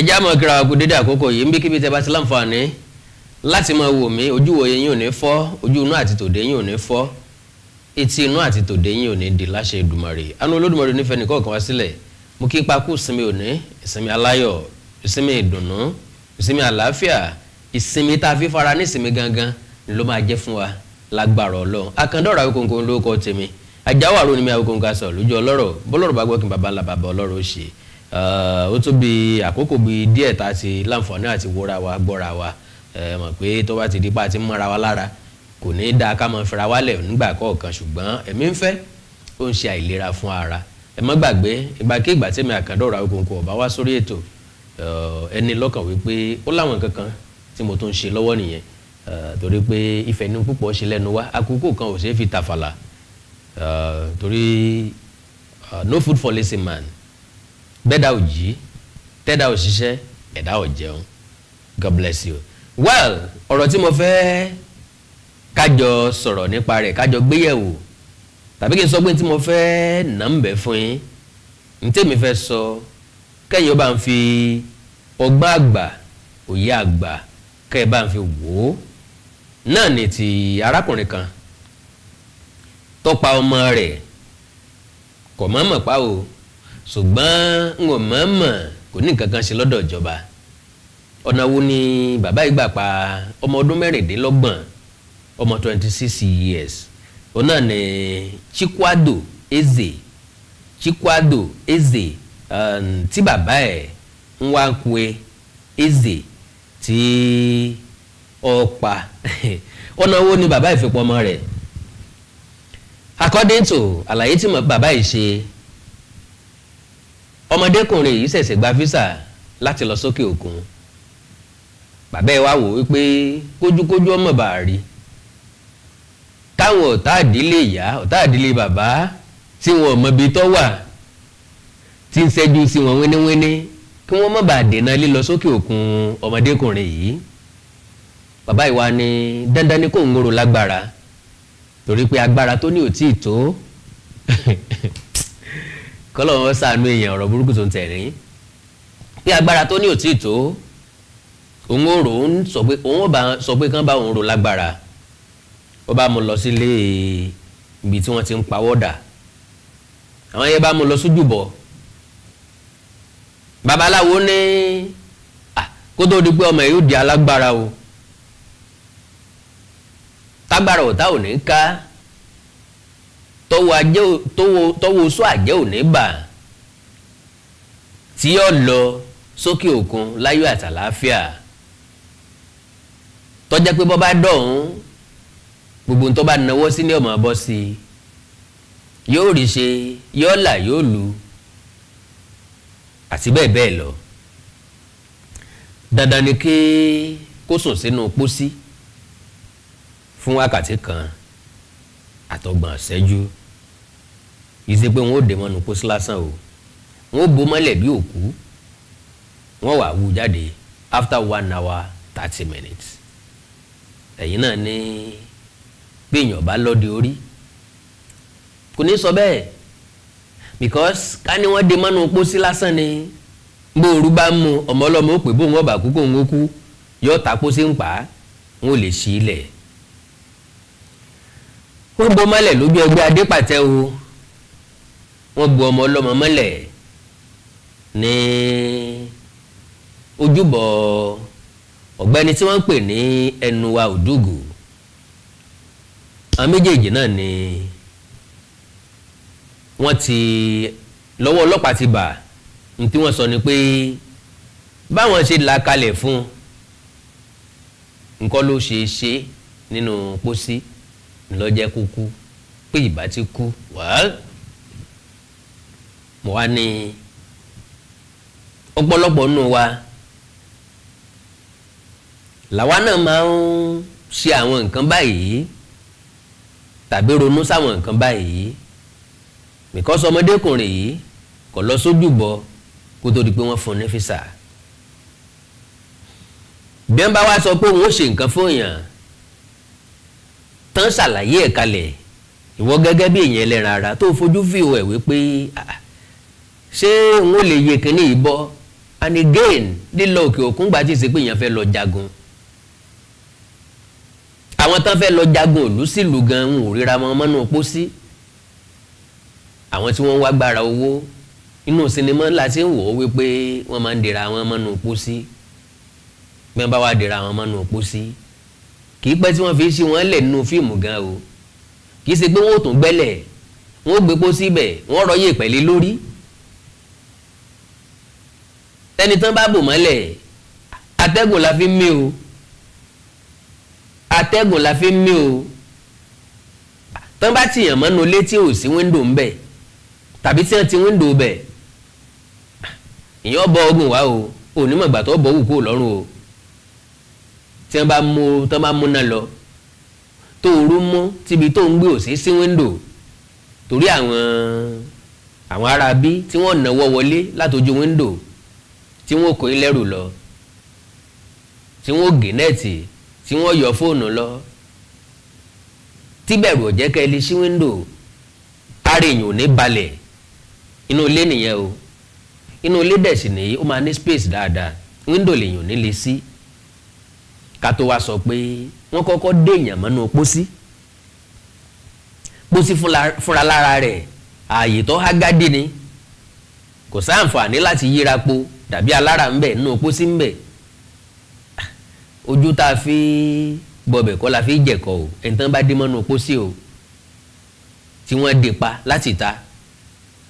ẹjá mọ̀ kíra kú dédé àkókò yìí níbikíbi tẹ́ bá ti láǹfààní láti máa wò mí, ojú ìwòye yín ò ní fọ́, ojú inú àti tòde yín ò ní fọ́, etí inú àti tòde yín ò ní di láṣẹ Èdùmàrè. Àánú Olódùmarè nífẹ̀ẹ́ nìkan kan wá sílẹ̀. Mo kí pa kú ìsinmi òní, ìsinmi aláyọ̀, ìsinmi ìdùnnú, ìsinmi àlàáfíà, ìsinmi tá a fi fara ní ìsinmi gangan ni ló máa jẹ́ fún wa lágbára Ọlọ́run. Akanda ọ̀rọ̀ Awikonko lórúkọ tèmi. Àjáwó àrò ni mi Awikonko sọ lójú ọlọ́rọ̀, bọ́lọ́rọ̀ bá gbọ́ kí bàbá ńlá bàbá ọlọ́rọ̀ ó ṣe. Ó tó bí àkókò bí díẹ̀ tá a ti láǹfààní àti wòra wa gbọ́ra wa mọ̀ pé tó bá ti di pa àti mọ́ra wa lára kò ní dáa ká máa fira wálẹ̀ nígbà kọ̀ọ̀kan, ṣùgbọ́n ẹ̀mí ń fẹ́ ó ń ṣe àìlera fún ara. Ẹ má gbàgbé ìgbàkigbà tí mi Akanda ọ̀rọ̀ Awikonko ọ̀bá wá sórí ètò ẹni lọ́kàn wípé ó láwọn nǹkan kan tí mo tún ń ṣe lọ́wọ́ nìyẹn, torí pé ìfẹ́ ní púpọ̀ ṣe lẹ́nu wá àkókò kan ò ṣeé fi tàfàlà, torí no food for lazy man, bẹ́ẹ̀dá ò jí tẹ́dá ò ṣiṣẹ́ ẹ̀dá ò jẹun. God bless you. Well, ọ̀rọ̀ tí mo fẹ́ kájọ sọ̀rọ̀ nípa rẹ̀, kájọ gbéyẹ̀wò, tàbí kí n sọ pé tí mo fẹ́ nà ń bẹ̀ fún yín, ní tèmi fẹ́ sọ kẹ́yìn ó bá ń fi ọgbọ́n àgbà òye àgbà kẹ́ ẹ bá ń fi wò ó náà ni ti arákùnrin kan tó pa ọmọ rẹ̀, kò mọ̀ọ́mọ̀ pa o, ṣùgbọ́n n ò mọ̀ọ́mọ̀ kò ní nǹkan kan ṣe lọ́dọ̀ ìjọba. Ọ̀nà wo ni bàbá yìí gbà pa ọmọ ọdún 26, ọmọ 26 years, òun náà ni Chikwado Eze, tí bàbá ẹ̀ ń wá kwe Eze tí ó pa. Ọ̀nà wo ni bàbá yìí fi pa ọmọ rẹ̀? According to àlàyé tí bàbá yìí ṣe, ọmọdékùnrin yìí ṣẹ̀ṣẹ̀ gba físà láti lọ sókè òkun. Bàbá ẹ̀ wá wò wípé kójúkójú ọmọ bá rí táwọn ọ̀tá àdílé ìyá ọ̀tá àdílé bàbá tí wọn mọ ibi tó wà tí ń ṣẹ́jú sí wọn wíníwíní kí wọ́n má bàa dènà lílọ sókè òkun ọmọdékùnrin yìí. Bàbá yìí wá ní dandan ni kò ń rò lágbára, torí pé agbára tó ní ò tí ì tó kọ́lọ̀ wọn ṣàánú èèyàn, ọ̀rọ̀ burúkú tó ń tẹ̀rín, pé agbára tó ní ò tí ì tó òun ò rò ń sọ pé kán bá òun rò lágbára. Ó bá mú lọ sílé ibi tí wọ́n ti ń pawọ́dà, àwọn yẹn bá mú lọ sójúbọ. Babaláwo ní kó tó di pé ọmọ yìí ó di alágbára o, tágbára ọ̀tá ò ní ká, tọ́wọ́ oṣù àjẹ́ ò ní bà, tí yóò lọ sókè òkun láyọ̀ àtàláfíà, tọ́jẹ́ pé bọ́ bá dọ̀hún gbogbo tó bá náwó sí ní ọmọ bọ́ sí, yóò rí ṣe, yóò là yóò lu àti bẹ́ẹ̀ bẹ́ẹ̀ lọ. Dandan ni kó sùn sínú pósí fún wákàtí kan àtọgbọ̀n ìṣẹ́jú. Yìí ṣe pé wọ́n ó dè mọ́nu pósí lásán o, wọ́n ó bò mọ́lẹ̀ bí òkú, wọ́n wà wú jáde after 1 hour 30 minutes. Ẹ̀yin náà ní bí èèyàn bá lọ́dẹ orí kò ní sọ bẹ́ẹ̀, because ká ní wọ́n dè mọ́nu pósí lásán ni bó orú bá mú ọmọ ọlọ́mọ ó pè bóun ọba kú kóun ó kú, yóò ta pósí ń pa á, wọn ò lè ṣí ilẹ̀. Wọ́n bò mọ́lẹ̀ lójú ẹgbẹ́ adépàtẹ o, wọ́n bò ọmọ ọlọ́mọ mọ́lẹ̀ ní ojúbọ ọ̀gbẹ́ni tí wọ́n ń pè ní Ẹnuwa Òdùgù. Àwọn méjèèjì náà ni wọ́n ti lọ́wọ́ ọlọ́pàá ti bà. Ní tí wọ́n sọ ni pé báwọn ṣe là kalẹ̀ fún nǹkan ló ṣe nínú pósí ńlọ́jẹ́ kúkú, pé ìbá ti kú. Mo wá ní ọ̀pọ̀lọpọ̀ nù wa làwa náà máa ń ṣe àwọn nǹkan báyìí tàbí ronú sáwọn nǹkan báyìí, because ọmọdékùnrin yìí kò lọ sójúbọ kó tó di pé wọ́n fún un ní físà. Bí wọ́n bá wá sọ pé òun ó ṣe nǹkan fún èèyàn tán ṣàlàyé ẹ̀ kalẹ̀, ìwọ gẹ́gẹ́ bí èèyàn ẹlẹ́ran ara tó fojú fíò ẹ̀ wípé ṣé òun ó lè yẹ kínní yìí bọ́ and again lílọ òkè òkun gbà tí ì ṣe pé èèyàn fẹ́ lọ jagun. Àwọn tán fẹ́ lọ jagun òlú sílùú gan ń ò ríra wọn mọ́nú pósí. Àwọn tí wọ́n wá gbára owó inú sinimá ńlá tí ń wò ó wípé wọ́n máa ń dira wọn mọ́nú pósí. Bí wọ́n bá wá dira wọn mọ́nú pósí kì í pẹ́ tí wọ́n fi ṣí wọn lẹ̀ nínú fíìmù gan o. Kì í ṣe pé wọ́n ò tún gbẹ́lẹ̀ wọ́n gbé pósí bẹ̀ wọ́n rọ yé pẹ̀lẹ́ lórí. Ẹni tán bá bò mọ́lẹ̀ atẹ́gùn la fi ń mí o. Atẹ́gùn la fi ń mí o. Tán bá tìyàn mọ́nu létí ò sí wíńdò ń bẹ̀ tàbí tí wọ́n ti wíńdò bẹ̀ ìyẹn bọ ọgùn wá o onímọ̀ ìgbà tó bọ̀ wù kó lọ́rùn o. Tí wọ́n bá múná lọ tó rú mú tíbi tó ń gbé ò sí wíńdò torí àwọn ará bí tí wọ́n náwó wọlé látojú wíńdò tí wọ́n kó ilẹ̀rù lọ tí wọ́n gé nẹ́ẹ̀tì tí wọ́n yọ fóònù lọ tí bẹ̀rù ò jẹ́ kẹ́ ẹ lè ṣí wíńdò ara èèyàn ò ní balẹ̀ inú ilé nìyẹn o inú ilé dẹ̀ sì nìyí ó máa ní space dáadáa wíńdò lèèyàn ò ní lè ṣí ká tó wá sọ pé wọ́n kọ́kọ́ dé èèyàn mọ́nú pósí fúnra lára rẹ̀ ààyè tó há gádé ni kò sáǹfààní láti yíra po tàbí alára ń bẹ̀ nínú pósí ń bẹ̀ ojú tá a fi bọ̀bẹ̀ kọ́ la fi jẹ̀kọ̀ o ẹni tán bá dé mọ́nú pósí o tí wọ́n dé pa láti ta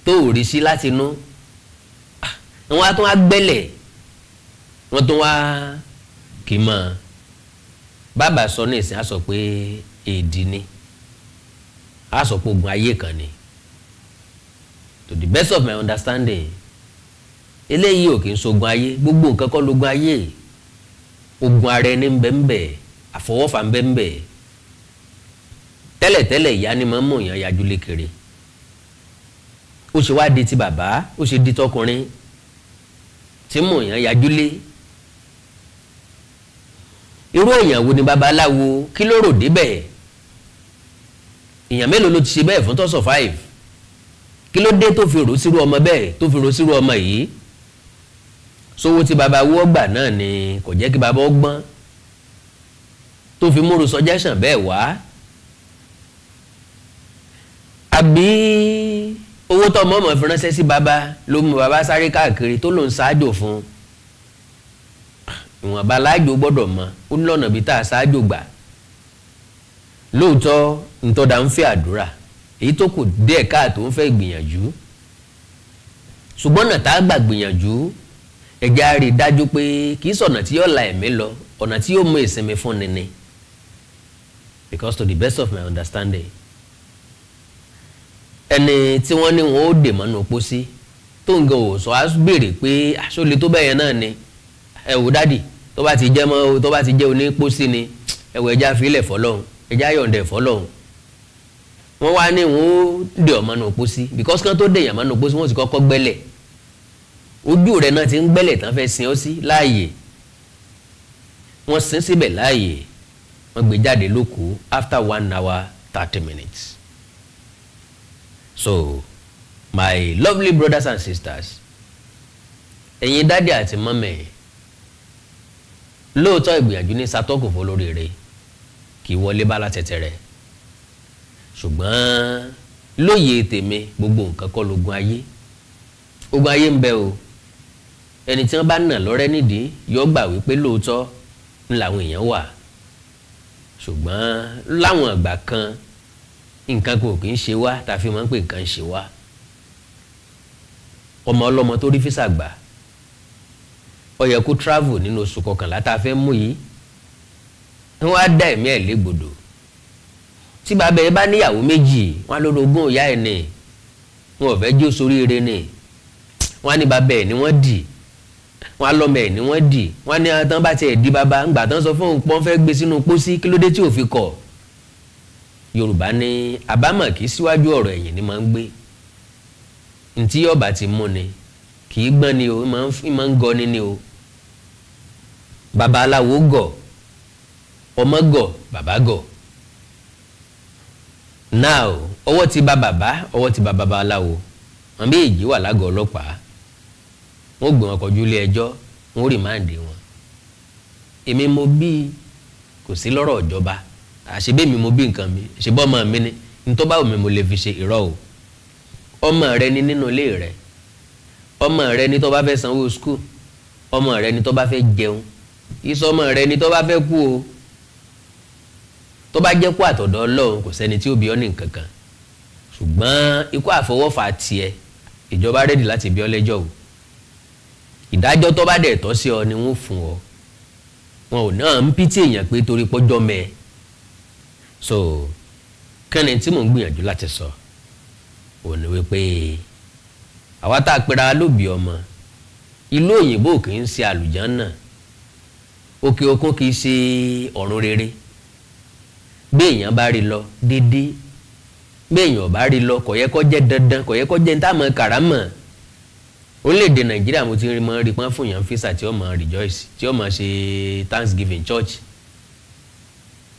tó ò rí sí láti inú wọ́n á tún wá gbẹ́lẹ̀ wọ́n tún wá kì í mọ̀ bàbá sọ ní ìsìn á sọ pé èdè ni á sọ pé ogun ayé kan ni to the best of my understanding eléyìí ò kì í ṣogun ayé gbogbo nǹkan kọ́ lógun ayé ogun ara ẹni ń bẹ ń bẹ àfọwọ́fà ń bẹ ń bẹ tẹ́lẹ̀tẹ́lẹ̀ ìyá ni máa ń mú èèyàn yájú lékèrè ó ṣe wá di ti bàbá ó ṣe di tọkùnrin tí mú èèyàn yájú lé irú èèyàn wo ni babaláwo kí ló rò débẹ̀ èèyàn mélòó ló ti ṣe bẹ́ẹ̀ fún tó survive kí ló dé tó fi rò sírú ọmọ bẹ́ẹ̀ tó fi rò sírú ọmọ yìí sówó tí baba wọ́ gbà náà ni kò jẹ́ kí baba ọgbọ́n tó fi múru suggestion bẹ́ẹ̀ wá àbí owó tó mọ̀ọ́mọ̀ fi ránṣẹ́ sí baba ló mú baba sáré káàkiri tó lòún ṣáájò fún ìwọ̀nba láàjò gbọ́dọ̀ mọ ó ní lọ́nà bí tá a ṣáájò gbà lóòótọ́ ntọ́da ń fẹ́ àdúrà èyí tó kù díẹ̀ káàtó ń fẹ́ ìgbìyànjú ṣùgbọ́n náà tá a gbà gbìyànjú ẹ̀jẹ̀ á rí i dájú pé kì í sọ̀nà tí yóò la ẹ̀mí lọ ọ̀nà tí yóò mú ìsinmi fún ni ni because to the best of my understanding ẹni tí wọ́n ní wọn ó dè mọ́nú pósí tó ń gan òsọ á béèrè pé aṣọ le tó bẹ́yẹn náà ni ẹ wò dádì tó bá ti jẹ́ onípósí ni ẹ wò ẹja fílẹ̀ fọlọ́hún ẹja yọ̀ǹdẹ̀ fọlọ́hún wọ́n wá ní wọn ó dè ọ́ mọ́nú pósí because kan tó dè yàn mọ́nú pósí wọ́n ti kọ́kọ́ gbẹ́lẹ̀ ojú rẹ̀ náà ti ń gbẹ́lẹ̀ tán fẹ́ sin ọ́ sí láàyè wọ́n sin síbẹ̀ láàyè wọ́n gbé jáde lókù after 1 hour 30 minutes. So my lovely brothers and sisters ẹ̀yin dádì àti mọ́mẹ́ lóòótọ́ ìgbìyànjú ní satọ́kùn fún olórí rẹ̀ kì í wọlé bá látẹ̀tẹ̀rẹ̀ ṣùgbọ́n lóye tèmi gbogbo nǹkan kọ́ lógun ayé ogun ayé ń bẹ o ẹni tí wọ́n bá nà lọ́rẹ́ nídìí yóò gbà wípé lóòótọ́ ń làwọn èèyàn wà ṣùgbọ́n láwọn àgbà kan nǹkan kò kì í ṣe wá tá a fi máa ń pè nǹkan ṣe wá ọmọ ọlọ́mọ tó rí físà gbà ó yẹ kó travel nínú oṣù kọkànlá tá a fẹ́ mú yìí wọ́n á dá ẹ̀mí ẹ̀ légbodò tí bàbá ẹ bá níyàwó méjì wọ́n á lọ́dọ̀ ogún ìyá ẹ̀ ní wọn ò fẹ́ jó soríire ní wọ́n á ní bàbá ẹ̀ ní wọ́n dì wọ́n á lọ́mọ ẹ̀ ní wọ́n dì wọ́n á ní tán bá tiẹ̀ di bàbá ńgbà tán sọ fún òun pọ́n fẹ́ gbé sínú pósí kí ló dé tí ò fi kọ̀ Yorùbá ní àbámọ̀ kì í síwájú ọ̀rọ̀ ẹ̀yìn ni máa ń gbé ntí ọba ti mú ni kì í gbọ́n ni o máa ń gọ ni o babaláwo gọ̀ ọmọ gọ̀ bàbá gọ̀ now ọwọ́ ti bá bàbá ọwọ́ ti bá babaláwo wọn bí èjì wà lágọ̀ọ́ ọlọ́pàá wọ́n gbé wọn kọjú ilé ẹjọ́ wọ́n rìmáǹdì wọn. èmi mo bí kò sí lọ́rọ̀ ìjọba àṣebí mi mo bí nǹkan mi ṣebọ́ ọmọ mi ni nítorí báwo mi mo lè fi ṣe irọ́ o. ọmọ rẹ ni nínú ilé rẹ, ọmọ rẹ ni tó bá fẹ́ sanwó skul, ọmọ rẹ ni tó bá fẹ́ jẹun, ìsọmọ rẹ ni tó bá fẹ́ kú o. tó bá jẹ́ kó àtọ̀dọ̀ Ọlọ́run kò sẹ́ni tí ó bí ọ́ ní nǹkan kan, ṣùgbọ́n ikú àfọwọ́fà tiẹ̀ ìjọba rẹ́dì láti bí ọ lẹ́jọ́ o. ìdájọ́ tó bá dẹ̀ tọ́ sí ọ ni wọ́n fún ọ. wọn ò náà ń pítí èèyàn pé torí pọ́jọ́ mẹ́ ẹ. so kẹ́ni tí mò ń gbìyànjú láti sọ ò ní wípé àwa tá a pera lóbi ọmọ ìlú òyìnbó kì í ṣe àlùjànnà, òkè òkun kì í ṣe ọ̀run rere. bí èèyàn bá rí lọ dédé, bí èèyàn bá rí lọ kò yẹ kó jẹ́ dandan, kò yẹ kó jẹ́ níta mọ́ kàrámọ̀. orílẹ̀-èdè Nàìjíríà mo ti rí mọ́ rí pọ́n fún yàn físà tí ó máa rejoice, tí ó máa ṣe Thanksgiving church.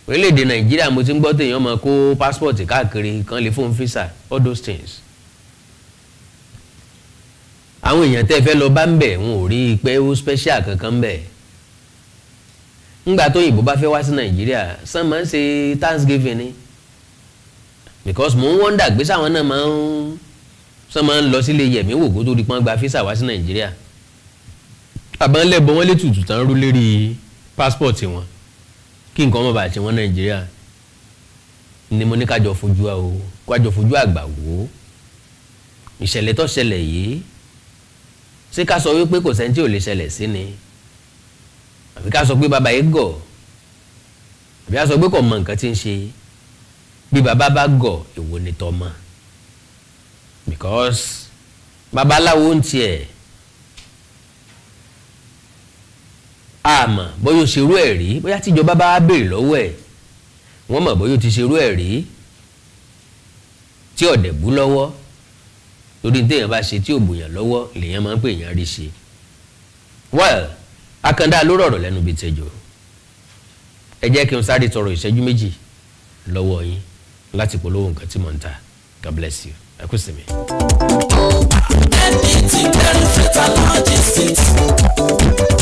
orílẹ̀-èdè Nàìjíríà mo ti ń gbọ́ téèyàn máa kó passport káàkiri kan lè fún físà, all those things. àwọn èèyàn tẹ́ fẹ́ lọ bá ń bẹ̀ wọn ò rí pé ó special kankan bẹ̀. ńgbà tó òyìnbó bá fẹ́ wá sí Nàìjíríà sàn máa ń ṣe Thanksgiving ni, because mò ń wọ́ndà gbé sáwọn náà máa ń lọ sílé yẹ̀mí wò kó tó di pọ́n gba físà wá sí Nàìjíríà. àbánlẹ̀bọ̀ wọn lè tutù tán rú lérí passport wọn kí nǹkan mọ̀ bá ti wọn Nàìjíríà ni mo ní kájọ fojú àgbà wò. ìṣẹ̀lẹ̀ tó ṣẹlẹ̀ yìí ṣé ká sọ wípé kò sẹ́ni tí ò lè ṣẹlẹ̀ sí ni, àbí ká sọ pé bàbá yìí gọ̀, àbí ká sọ pé kò mọ nǹkan tí ń ṣe. bí bàbá bá gọ̀ èwo ni tọmọ, because babaláwo ń tiẹ̀ àmọ́ bóyá ó ṣerú ẹ̀ rí, bóyá tíjọba bá béèrè lọ́wọ́ ẹ̀ wọ́n mọ̀ bóyá ó ti ṣerú ẹ̀ rí tí ọ̀dẹ̀ bú lọ́wọ́. torí téèyàn bá ṣe tí ò bùyàn lọ́wọ́ lèèyàn máa ń pè èèyàn rí ṣe. well Akanda ló rọ̀rọ̀ lẹ́nu bíi tẹjọ́. ẹ jẹ́ kí n sáré tọrọ ìṣẹ́jú méjì lọ́wọ́ yín láti polówó nǹkan tí mò ń ta. God bless you. ẹ kú sí mi. NDT Clearing Freight and Logistics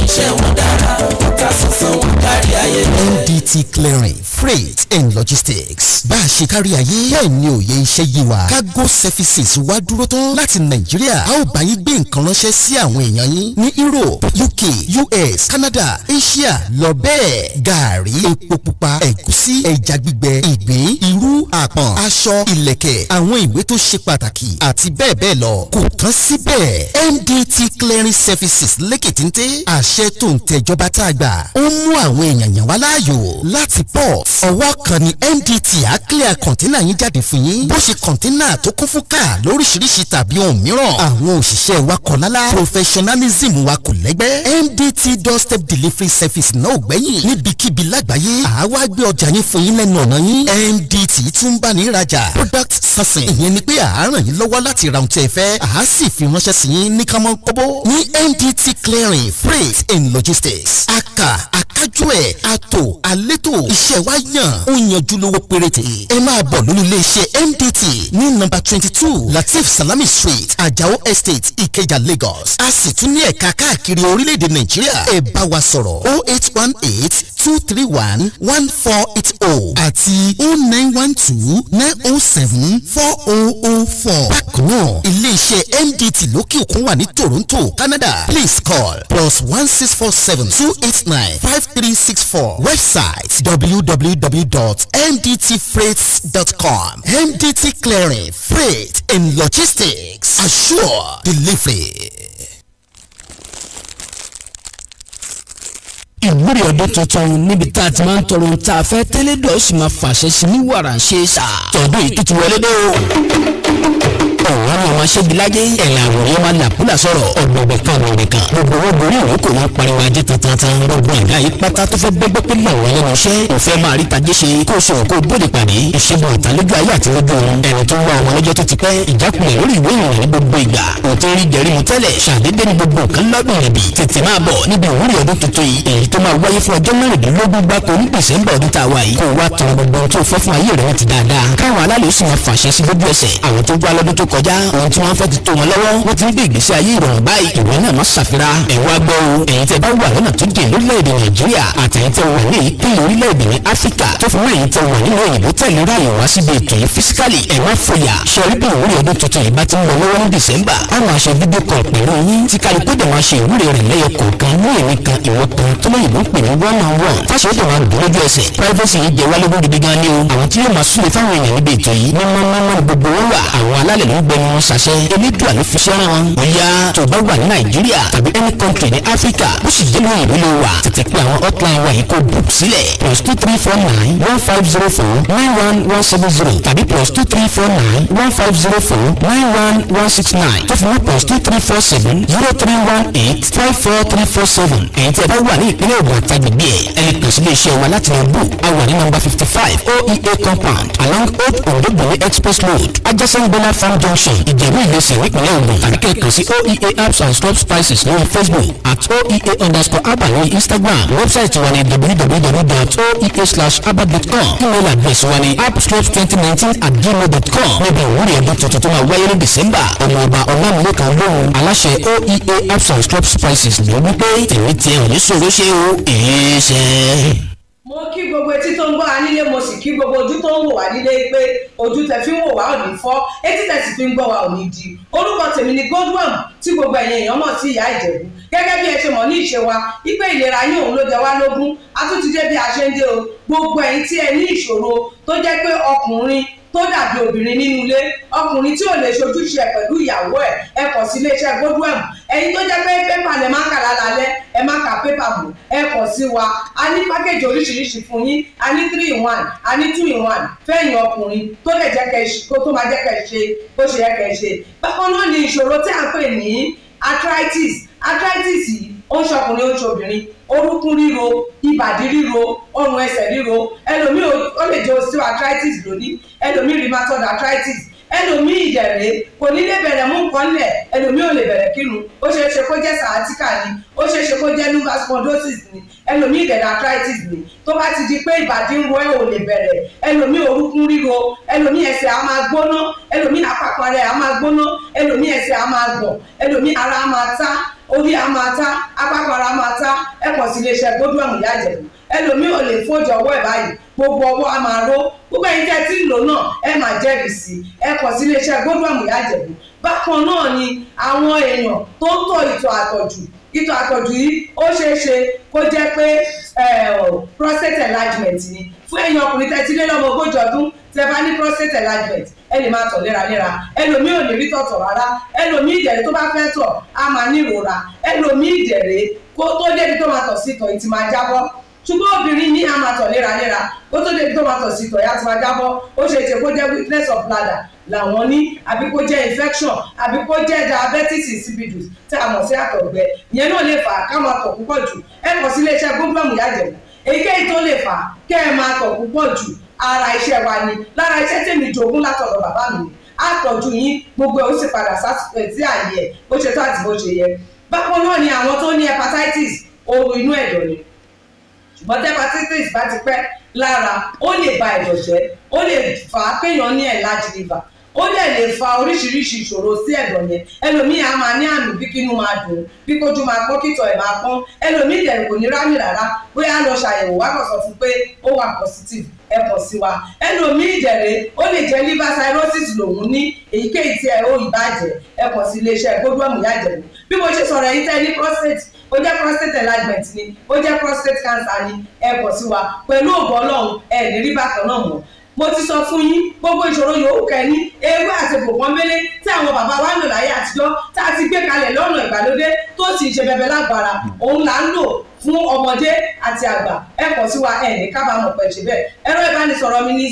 iṣẹ́ wọn dára ọ̀tá sọ̀sọ̀ wọn kárí ayé. NDT Clearing Freight and Logistics bá a ṣe kárí ayé bẹ́ẹ̀ ni òye iṣẹ́ yìí wa. cargo services wá dúró tán láti Nàìjíríà. a ó bá yín gbé nǹkan ránṣẹ́ sí àwọn èèyàn yín ní Europe, UK, US, Canada, Asia lọ bẹ́ẹ̀. gàárì, epo pupa, ẹ̀gúsí, ẹja gbígbẹ, ìgbín, irú, àpọ̀n, aṣọ, ìlẹ̀kẹ̀, àwọn ìwé tó ṣe pàtàkì àti bẹ́ẹ̀ bẹ́ẹ̀ lọ. kò tán síbẹ̀. NDT Clearing Services lẹ́kìtìntẹ́ àṣẹ tó ń tẹ̀jọba tá a gbà. ó mú àwọn èèyàn yàn wá láàyò láti port. ọwọ́ kan ni NDT á clear kọ̀ńténà yín jáde fún yín. bó ṣe kọ̀ńténà tó kún fún káà lóríṣiríṣi tàbí ohun mìíràn. àwọn òṣìṣẹ́ wa kọ̀ lálá. professionalism wa kò lẹ́gbẹ́. NDT doorstep delivery service náà ò gbẹ́yìn. níbikíbi lágbàáyé àwa gbé ọjà yín fún yín lẹ́nu ọ̀nà yín. NDT tún bá ní ìrajà. product sourcing ìyẹn ni pé à á ràn yín lọ́wọ́ láti ra ohun tí ẹ fẹ́. à á sì fi ránṣẹ́ sí yín ní kámọ́ kóbó. ní NDT Clearing Freight and Logistics. akájú ẹ̀ àtò àlétò iṣẹ́ wa yàn ó yanjú lówó péréte. ẹ máa bọ̀ lórí iléeṣẹ́ NDT ní nọ́mbà 22 Latif Salami Street Ajao Estate Ikeja Lagos. a sì tún ní ẹ̀ka káàkiri orílẹ̀-èdè Nàìjíríà. ẹ bá wa sọ̀rọ̀ 08182311480 àti 0912907404. bákan náà iléeṣẹ́ NDT lókè òkun wà ní Toronto, Canada. Please call +16472895364. Website www.ndtfreights.com. NDT Clearing Freight and Logistics. Assure delivery. ìwúrí ọdún tuntun níbi tá a ti máa ń tọrọ ohun tá a fẹ́ tẹ́lẹ̀ dọ̀ sì máa fàṣẹ sí ní wàrà ń ṣe é sà. tọdún yìí tó ti wọlé dé o. ọ̀rọ̀ àwọn ọmọ aṣẹ́gilájẹ́ ẹ̀yà àwòrán máa làkúlà sọ̀rọ̀ ọ̀gbọ̀gbẹ̀ kan ọ̀rọ̀ kan. gbogbo wọn borí ìwé kò máa pariwo ajé tantan. gbogbo ẹ̀dá yìí pátá tó fẹ́ gbẹ́gbẹ́ pé làwọn ẹlẹ́nu iṣẹ́ kò fẹ́ máa rí tajé ṣe kó sọ̀rọ̀ kó bóde pàdé. ìṣẹ́gun ọ̀tá lójú ayé àti lójú ọ̀run. ẹ̀rọ tó ń wá ọmọ lọ́jọ́ tó ti pẹ́ ìjákulẹ̀ lórí ìwé ìròyìn ní gbogbo ìgbà. òtún rí jẹ̀rí mu tẹ́lẹ̀ ṣàdédé ní gbogbo nǹkan lọ́gbọ̀n rẹ̀ bì. tètè máa bọ̀ níbi ìwúrí ọdún tuntun yìí èyí tó máa wáyé fún ọjọ́ mẹ́rìndínlógún gbáko ní December ọdún tá a wà yìí. kó wá tọrọ gbogbo tó fẹ́ fún ayé rẹ̀ ti dáadáa. káwọn alálẹ̀ ó sì máa fàṣẹ sí lójú ẹsẹ̀. àwọn tó gbá lọ́dún tó kọjá kọjá ohun tí wọ́n fẹ́ ti tó wọn lọ́wọ́ wọ́n ti ń gbé ìgbésí ayé ìrọ̀rùn báyìí ìwé náà má ṣàfihàn ẹ̀wọ́ agbọ́ o ẹ̀yin tẹ́ bá wà lọ́nà tó dé lórílẹ̀‐èdè Nàìjíríà àtẹ̀yin tẹ́ wà ní ìpínlẹ̀ orílẹ̀‐èdè ní Áfíríkà tó fi mọ́ ẹ̀yin tẹ́ wà nínú òyìnbó tẹ̀lé ráàyè wá síbi ètò yìí fisikali ẹ̀ má fòyà ṣẹ́rí bí ìwúrí ọdún tuntun yìí bá ti ń lọ lọ́wọ́ ní Dìsẹ́mbà àwọn aṣọ fídíò kan pẹ̀lú yín tí kálukú dẹ̀ máa ṣe ìwúrí rẹ̀ lẹ́yọ kọ̀ọ̀kan ní èmi kan ìwọ kan tó lóyìnbó ń pè ní one-on-one fáṣọ tó máa dùn lójú ẹsẹ̀ privacy yìí jẹ́ wálé lórí gidi gan ni o àwọn tí yóò máa súnlé fáwọn èèyàn níbi ètò yìí mọ́mọ́mọ́mọ́ gbogbo wọn wà àwọn alálẹ̀ ló ń gbẹnu wọn ṣàṣẹ elédùà ló fi ṣẹ́ràn wọn bóyá tó bá wà ní Nàìjíríà tàbí any country ní Áfíríkà ó sì jẹ́ lóyìnbó ló wà tètè pé àwọn hotline wa yìí kó book sílẹ̀ +23491509170 tàbí +23491504169 tó fi mọ́ +2347031854347 ẹ̀yin tí ẹ bá wà ní ìpínlẹ̀ Ògùn àtàgbègbè ẹ̀ ẹ lè kàn sí iléeṣẹ́ wa láti lọ bù a wà ní nọ́mbà 55 OEA compound along Old Ondo Express Road adjacent Bona Farm Junction Ìjẹ̀bú Ìlẹsẹ̀ nípínlẹ̀ Ògùn tàbí kẹ́kàn sí OEA Herbs and Club Spices lórí Facebook @OEA_Abba lórí Instagram wẹ́bsáìtì wa ní www.oea/abba.com email address wa ní appscopes2019@gmail.com níbi ìwúrí ọdún tuntun tó máa wáyé ní December ọmọ ọba ọlámilẹ́kan lóhùn aláṣẹ OEA Herbs and Club Spices ló wí pé tèmi tiẹ̀ ò ní sọ̀rọ̀ ṣe o èé ṣe. mo kí gbogbo etí tó ń gbọ́ wa nílé mo sì kí gbogbo ojú tó ń wò wá nílé pé ojú tẹ fi ń wò wá ò ní fọ́ etí tẹ sì fi ń gbọ́ wa ò ní di orúkọ tèmi ni Goldworm tí gbogbo ẹ̀yin èèyàn mọ̀ sí ìyá Ìjẹ̀bú gẹ́gẹ́ bí ẹ ṣe mọ̀ ní ìṣe wa wípé ìlera yín òun ló jẹ wá lógún a tún ti dé bí a ṣe ń dé o gbogbo ẹ̀yin tí ẹ ní ìṣòro tó jẹ́ pé ọkùnrin tó dàbí obìnrin nínú ilé ọkùnrin tí ò lè ṣojúṣe pẹ̀lú ìyàwó ẹ kàn sí iléeṣẹ́ Goldworm ẹ̀yin tó jẹ́ pé pépà lẹ máa kà lálẹ́ ẹ má ka pépà bò ẹ kàn sí wa a ní pákéjì oríṣiríṣi fún yín a ní 3-in-1 a ní 2-in-1 fẹ́yìn ọkùnrin tó lè jẹ́ kẹ́ ṣe tó máa jẹ́ kẹ́ ṣe bó ṣe yẹ kẹ́ ṣe bákan náà ni ìṣòro tí a ń pè ní arthritis yìí ó ń ṣọkùnrin ó ń ṣobìnrin orúnkún ríro ìbàdí ríro ọrùn ẹsẹ̀ ríro ẹlòmíì ó lè jẹ́ osteoarthritis lónìí ẹlòmíì rheumatoid arthritis ẹlòmíì ìdẹ̀rẹ̀ kò ní lè bẹ̀rẹ̀ mú nǹkan lẹ̀ ẹlòmíì ò lè bẹ̀rẹ̀ kírun ó ṣeé ṣe kó jẹ́ sciatica ni ó ṣeé ṣe kó jẹ́ lumbar spondylosis ni ẹlòmíì ìdẹ̀rẹ̀ arthritis ni tó bá ti di pé ìbàdí ń ro ẹ̀ ò lè bẹ̀rẹ̀ ẹlòmíì orúnkún ríro ẹlòmíì ẹsẹ̀ á máa gbóná ẹlòmíì àpapọ̀ rẹ̀ á máa gbóná ẹlòmíì ẹsẹ̀ á máa gbọ̀n ẹlòmíì ara á máa tá orí á máa tá apákan ara máa tá ẹ kàn sí iléeṣẹ́ Goldworm ìyá Ìjẹ̀bú ẹlòmíì ò lè fòjò ọwọ́ ẹ̀ báyìí gbogbo ọwọ́ á máa ró gbogbo ẹ̀yin tẹ́ tí ń lò náà ẹ máa jẹ́rìí sí ẹ kàn sí iléeṣẹ́ Goldworm ìyá Ìjẹ̀bú bákan náà ni àwọn èèyàn tó ń tọ̀ ìtọ̀ àtọ̀jù yìí ó ṣeé ṣe kó jẹ́ pé prostate enlargement ni fún ẹ̀yin ọkùnrin tẹ́ ti lé lọ́mọ 40 ọdún tẹ́ bá ní prostate enlargement ẹ lè máa tọ̀ léraléra ẹlòmíì ò lè rí tọ̀tọ̀ rárá ẹlòmíì ìdẹ̀rẹ̀ tó bá fẹ́ tọ̀ á máa ní ìrora ẹlòmíì ìdẹ̀rẹ̀ kó tó débi tó máa tọ̀ sí tọ̀ ìtì máa jábọ́ ṣùgbọ́n obìnrin ní a máa tọ̀ léraléra kó tó débi tó máa tọ̀ sí tọ̀ ìyá ti máa jábọ́ ó ṣe é ṣe kó jẹ́ weakness of bladder làwọn ní àbí kó jẹ́ infection àbí kó jẹ́ diabetes insipidus tí a mọ̀ sí àtọ̀gbẹ ìyẹn náà lè fà á ká máa tọ̀ púpọ̀ jù ẹ kàn sí iléeṣẹ́ Goldworm ìyá Ìjẹ̀bú èyíkéyìí tó lè fà á kẹ́ ẹ máa tọ̀ púpọ̀ jù ara iṣẹ́ wa ni lára iṣẹ́ tèmi jogún látọ̀dọ̀ bàbá mi àtọ̀jú yín gbogbo ẹ̀ ó sì padà sí àyè ẹ̀ bó ṣe tó àti bó ṣe yẹ bákan náà ni àwọn tó ní hepatitis ooru inú ẹ̀dọ̀ ni ṣùgbọ́n tí hepatitis bá ti pẹ́ lára ó lè ba ẹ̀dọ̀ jẹ́ ó lè fà á kéèyàn ní enlarged liver ó dẹ̀ lè fa oríṣiríṣi ìṣòro sí ẹ̀dọ̀ yẹn ẹlòmíì á máa ní àmì bí kínú máa dùn bí kójú máa pọ́n kítọ̀ ẹ̀ máa pọ́n ẹlòmíì dẹ̀ kò ní rámì rárá bóyá lọ ṣàyẹ̀wò wá kàn sọ fún pé ó wà positive ẹ kàn sí wa ẹlòmíì dẹ̀rẹ̀ ó lè jẹ́ liver cirrhosis lòun ní èyíkéyìí tí ẹ ó ìbàjẹ́ ẹ kàn sí iléeṣẹ́ Goldworm ìyá Ìjẹ̀bú bí mo ṣe sọ̀rọ̀ ẹ̀yin tẹ́ ní prostate ó jẹ́ prostate enlargement ni ó jẹ́ prostate cancer ni ẹ kàn sí wa pẹ̀lú ògo Ọlọ́run ẹ ní rí bákan náà mọ́ mo ti sọ fún yín gbogbo ìṣòro yòówù kẹ́ni ewé àti gbòǹkan mélé tí àwọn bàbá wa ń lò láyé àtijọ́ tá a ti gbé kalẹ̀ lọ́nà ìgbàlódé tó sì ṣe bẹbẹ lágbára òun là ń lò fún ọmọdé àti àgbà ẹ kàn sí wa ẹ ní kábàámọ̀ pẹ̀ ṣe bẹ́ẹ̀ ẹ̀rọ ìbánisọ̀rọ̀ mi ni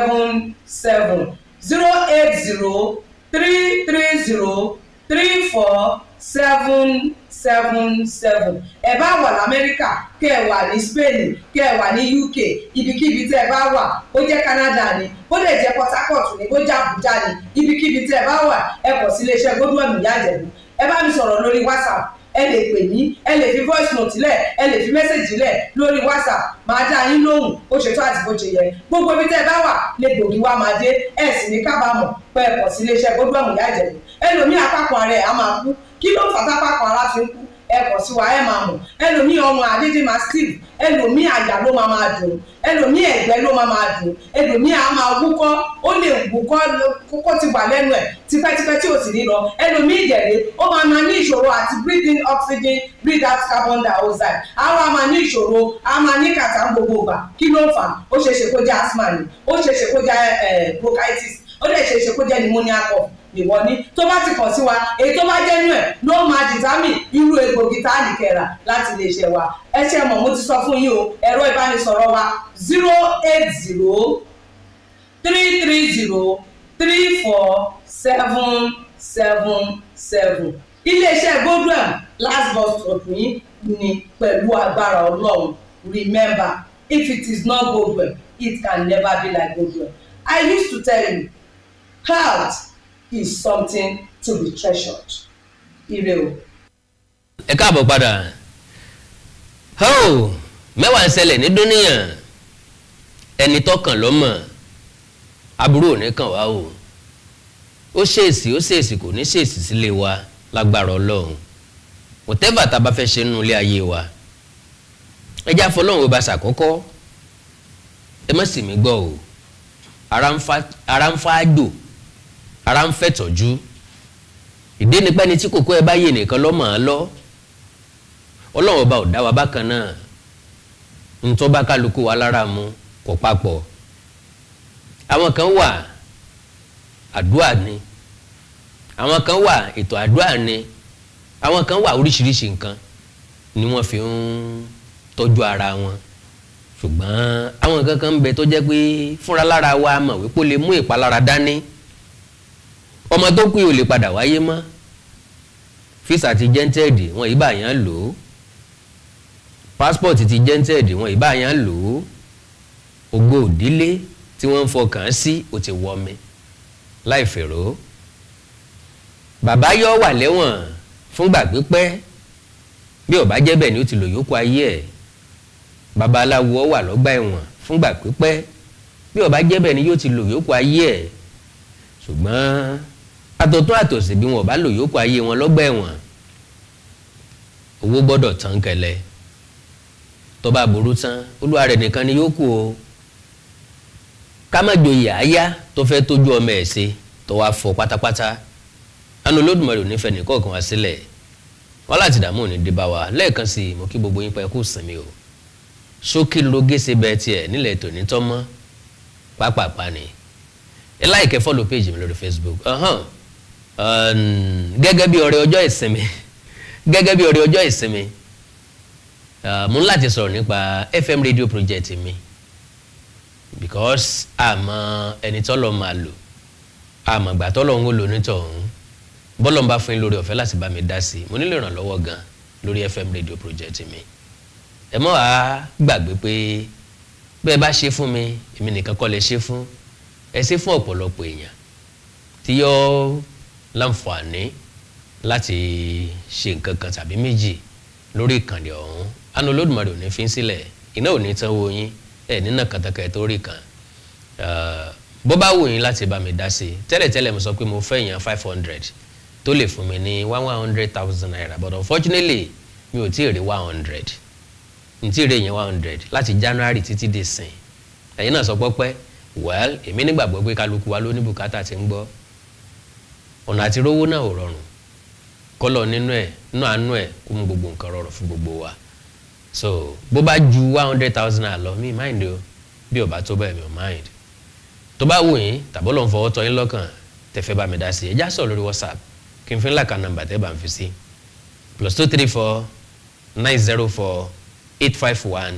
08033034777 08033034777 ẹ bá wà l'Amẹ́ríkà kẹ́ ẹ wà ní Spain kẹ́ ẹ wà ní UK ibikíbi tẹ́ ẹ bá wà ó jẹ́ Canada ni ó lè jẹ́ Port Harcourt ni ó jẹ́ Abuja ni ibikíbi tẹ́ ẹ bá wà ẹ kàn sí iléeṣẹ́ Goldworm ìyá Ìjẹ̀bú ẹ bá mi sọ̀rọ̀ lórí WhatsApp ẹ lè pè mí, ẹ lè fi voice note lẹ̀, ẹ lè fi message lẹ̀ lórí WhatsApp, máa dá yín lóhùn bó ṣe tó àti bó ṣe yẹ. Gbogbo ibi tẹ́ ẹ bá wà lè gbòógì wá máa dé, ẹ sì ní kábàámọ̀ pé ẹ pọ̀ sí iléeṣẹ́ Godwin Ìyá Ìjẹ̀bú. Ẹlòmíì apákan ara ẹ̀ á máa kú, kí ló fà tápákan ara fi ń kú? Ẹ pọ̀ sí wa ẹ máa mọ̀. Ẹlòmíì ọrùn àdídì máa steve, ẹlòmíì àyà ló máa dùn, ẹlòmíì ẹ̀gbẹ́ ló máa dùn, ẹlòmíì á máa wúkọ́, ó lè wúkọ́ kókó ti wà lẹ́nu ẹ̀ tipẹ́tipẹ́ tí ò sì ní lọ. Ẹlòmíì ìjẹ̀lẹ̀ ó máa ní ìṣòro àti breathe in oxygen, breathe out carbon dioxide. Àwa máa ní ìṣòro, a máa ní kàtà gbogbo ìgbà. Kí ló fà? Ó ṣeéṣe kó jẹ́ asthma ni, ó ṣeéṣe kó jẹ́ bronchitis, ó dẹ̀ ṣeéṣe kó jẹ́ pneumonia cough ìwọ ní. Tó bá ti kàn sí wa, èyí tó bá jẹ́ nú ẹ̀ ló máa dìtámì irú egbògi tá a lè kẹ́ra láti lè ṣe wa. Ẹ ṣe mọ̀, mo ti sọ fún yín o, ẹ̀rọ ìbánisọ̀rọ̀ wa 080-330-34777. Iléeṣẹ́ Godwin last bus stop yín ni pẹ̀lú agbára Ọlọ́run. Remember, if it is not Godwin, it can never be like Godwin. I used to tell you, health is something to be treasured. Ire o. Ẹ káàbọ̀ padà. Mẹ́wàá ń ṣẹlẹ̀ ní dúníyàn. Ẹni tọ́kàn ló mọ̀. Aburú ò ní kàn wá o. Ó ṣèèsì kò ní ṣèèsì sílé wa lágbára Ọlọ́run. Whatever tá bá fẹ́ ṣe nínú ilé ayé wa. Ẹ jẹ́ àfọlọ́run ó bá ṣàkọ́kọ́. Ẹ má sì mí gbọ́ o. Ara ń fa àjò. Ara ń fẹ́ tọ́jú. Ìdí ni pé ní tí kòkó ẹ bá yé nìkan ló mọ̀ ọ́ lọ. Ọlọ́run ọba ò dá wa bákan náà. Ntọ́ bá kálukú wa lára mu kò papọ̀. Àwọn kan wà àdúrà ni. Àwọn kan wà ètò àdúrà ni. Àwọn kan wà oríṣiríṣi nǹkan ni wọ́n fi ń tọ́jú ara wọn. Ṣùgbọ́n àwọn nǹkan kan ń bẹ tó jẹ́ pé fúnra lára wa mọ̀ wípé ó lè mú ìpalára dání. Ọmọ tó kú yìí ò lè padà wáyé mọ́. Físà ti jẹ́ńtẹ́ẹ̀dì wọn ìbá yẹn lò ó. Passport ti jẹ́ńtẹ́ẹ̀dì wọn ìbá yẹn lò ó. Ògo òdílé tí wọ́n ń fọkàn sí ó ti wọ́ mi láì fèrò. Bàbá yọ wà lẹ́wọ̀n fúngbà pípẹ́ bí ó bá jẹ́ bẹ́ẹ̀ ni ó ti lò yókù ayé ẹ̀. Babaláwo wà lọ́gbà ẹ̀wọ̀n fúngbà pípẹ́ bí ó bá jẹ́ bẹ́ẹ̀ ni yóò ti lò yókù ayé ẹ̀. Ṣùgbọ́n àtọ̀tún àtòsí bí wọn ò bá lò yókù ayé wọn lọ́gbà ẹ̀wọ̀n, owó gbọ́dọ̀ tán kẹlẹ̀. Tó bá burú tán olúwa rẹ̀ nìkan ni yóò kù o. Ká má joyè àyá tó fẹ́ tójú ọmọ ẹ̀ ṣe tó wá fọ pátápátá. Àánú Olódùmarè ò ní fẹ́ nìkọ̀ọ̀kan wá sílẹ̀. Wọ́n láti dààmú òní dé bá wa lẹ́ẹ̀kan sí i. Mo kí gbogbo yín pé ẹ kú sinmi o. Ṣókí lóge ṣe bẹ́ẹ̀ tiẹ̀ nílẹ̀ tòní tọ́mọ́ pápápá ni. Ẹ like, follow page mi lórí Facebook. Gẹ́gẹ́ bí ọrẹ ọjọ́ ìsinmi mo ń láti sọ̀rọ̀ nípa FM radio project mi because àmọ́ ẹni tọ́lọ̀ máa lò àmọ́ ìgbà tọ́lọ̀ ń lò nítọ̀hún bọ́lọ̀ ń bá fún yín lórí ọ̀fẹ́ láti bá mi dá sí mo nílò ìrànlọ́wọ́ gan lórí FM radio project mi. Ẹ mọ́ wàá gbàgbé pé bẹ́ẹ̀ bá ṣe fún mi èmi nìkan kọ́ lè ṣe fún ẹ ṣe fún ọ̀pọ̀lọpọ̀ èèyàn tí yóò láǹfààní láti ṣe nǹkan kan tàbí méjì lórí ìkànnì ọ̀hún. Àánú Olódùmarè ò ní fi sílẹ̀, iná ò ní tán wo yín, ẹ̀ nínà kàtàkà tó rí kan. Bó bá wù yín láti bá mi dá sí tẹ́lẹ̀tẹ́lẹ̀ mo sọ pé mo fẹ́ èèyàn 500 tó lè fún mi ní 100,000 naira but unfortunately mi ò tí ì rí 100 n tí ì rí èèyàn 100 láti January títí dé sìn. Ẹ̀yin náà sọ pọ́pẹ́ well èmi nígbàgbọ́ pé kálukú wa ló ní bùkátà tí ń gbọ́. Ọ̀nà àti rówó náà ò rọrùn. Kọ́lọ̀ nínú àánú ẹ̀ kó mú gbogbo nǹkan rọrùn fún gbogbo wa. So bó bá ju 100,000 naira lọ mi mind o bí ó bá tó bẹ́ẹ̀ mi ò mind. Tó bá wù yín tàbí Ọlọ́run fọwọ́ tọ́ yín lọ́kàn tẹ̀fẹ́ bá mi dá sí ẹ já sọ lórí WhatsApp kí n fi ńlá kan nọ́mbà tẹ́ bá ń fi sí +234 904 851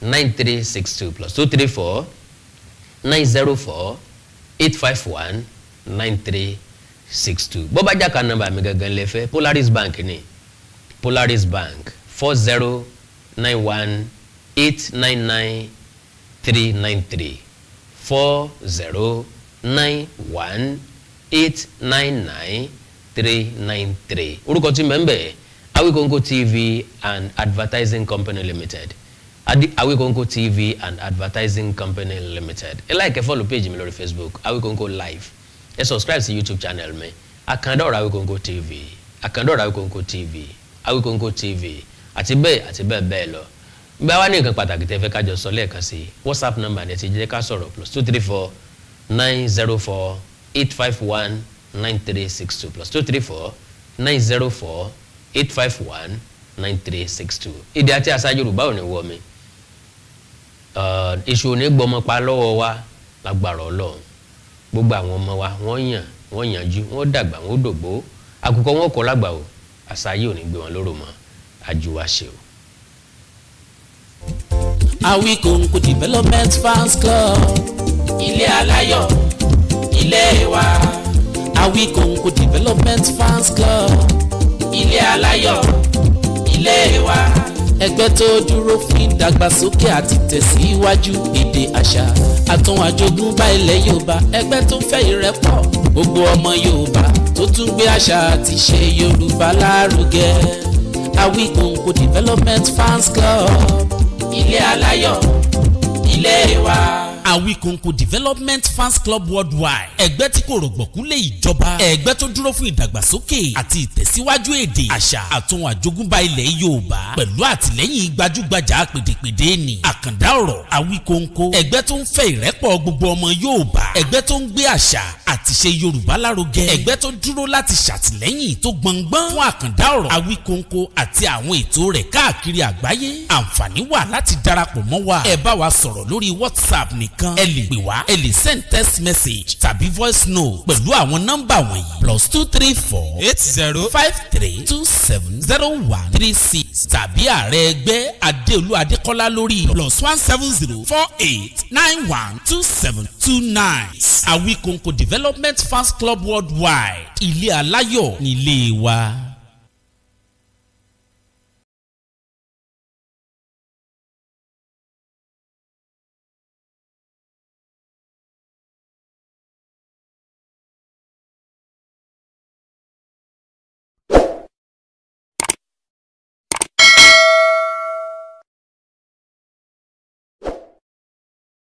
9362 +234 904 851 9362. Bó bá já kan nọ́mbà mi gangan lẹ fẹ́ Polaris Bank ni Polaris Bank 4091 899 393 4091 899 393. Orúkọ tí mẹ́ńbẹ̀ Awikonko TV and Advertising Company Limited. Awikonko TV and Advertising Company Limited. Ẹ like ẹ follow page mi lórí Facebook Awikonko Live. Ẹ subscribe sí YouTube channel mi Akanda Awikonko TV. Akanda Awikonko TV. Awikonko TV. Àti bẹ́ẹ̀ bẹ́ẹ̀ lọ. Bí a wá ní nǹkan pàtàkì tẹ́ fẹ́ ká jọ sọ lẹ́ẹ̀kan sí WhatsApp number ní ti jẹ́ ká sọ̀rọ̀ +234 904 851 9362 +234 904 851 9362. Èdè àti àṣà Yorùbá ò ní wọ mi. Èṣù ò ní gbọmọ pa lọ́wọ́ wa lágbára Ọlọ́run. Gbogbo àwọn ọmọ wa wọ́n yànjú, wọ́n dàgbà, wọ́n dògbó. Àkùkọ wọn kọ́ lágbà o. Àṣà yìí ò ní gbé wọn lóró mọ́. Àjùwà ṣe o. Awikonko Development Fans Club, ilé aláyọ̀, ilé wa. Awikonko Development Fans Club, ilé aláyọ̀, ilé wa. Ẹgbẹ́ tó dúró fún ìdàgbàsókè àti tẹ̀síwájú èdè àṣà àtún àjogúnbá ilẹ̀ Yorùbá. Ẹgbẹ́ tó fẹ́ ìrẹ́pọ̀ gbogbo ọmọ Yorùbá tó tún gbé àṣà àti ṣe Yorùbá lárugẹ. Awikonko Development Fans Club, ilé aláyọ̀, ilé wa. Awikonko Development Fans Club Worldwide, ẹgbẹ́ tí kò rọ̀gbọ̀kú lé ìjọba, ẹgbẹ́ tó dúró fún ìdàgbàsókè àti ìtẹ̀síwájú èdè àṣà àtún àjogúnbá ilẹ̀ Yorùbá pẹ̀lú àtìlẹ́yìn gbajúgbajà pèdèpèdè ní Akanda ọ̀rọ̀ Awikonko, ẹgbẹ́ tó ń fẹ́ ìrẹ́pọ̀ gbogbo ọmọ Yorùbá, ẹgbẹ́ tó ń gbé àṣà àti ṣe Yorùbá lárugẹ, ẹgbẹ́ tó dúró láti ṣàtìlẹ́yìn tó gbọngbọ́n fún Akanda ọ̀rọ̀ Awikonko àti àwọn ètò rẹ̀ káàkiri àgbáyé. Àǹfààní wà láti darapọ̀ mọ́ wa. Ẹ bá wa sọ̀rọ̀ lórí WhatsApp nìkan. Ẹ lè pè wá, ẹ lè send text message tàbí voice note pẹ̀lú àwọn nọ́mbà wọ̀nyí +234 8053 270136 tàbí ààrẹ ẹgbẹ́ Adéolú Adékọ́lá lórí +170 48 91 2729. Awikonko Development Fans Club Worldwide, ilé aláyọ̀ nílé wa.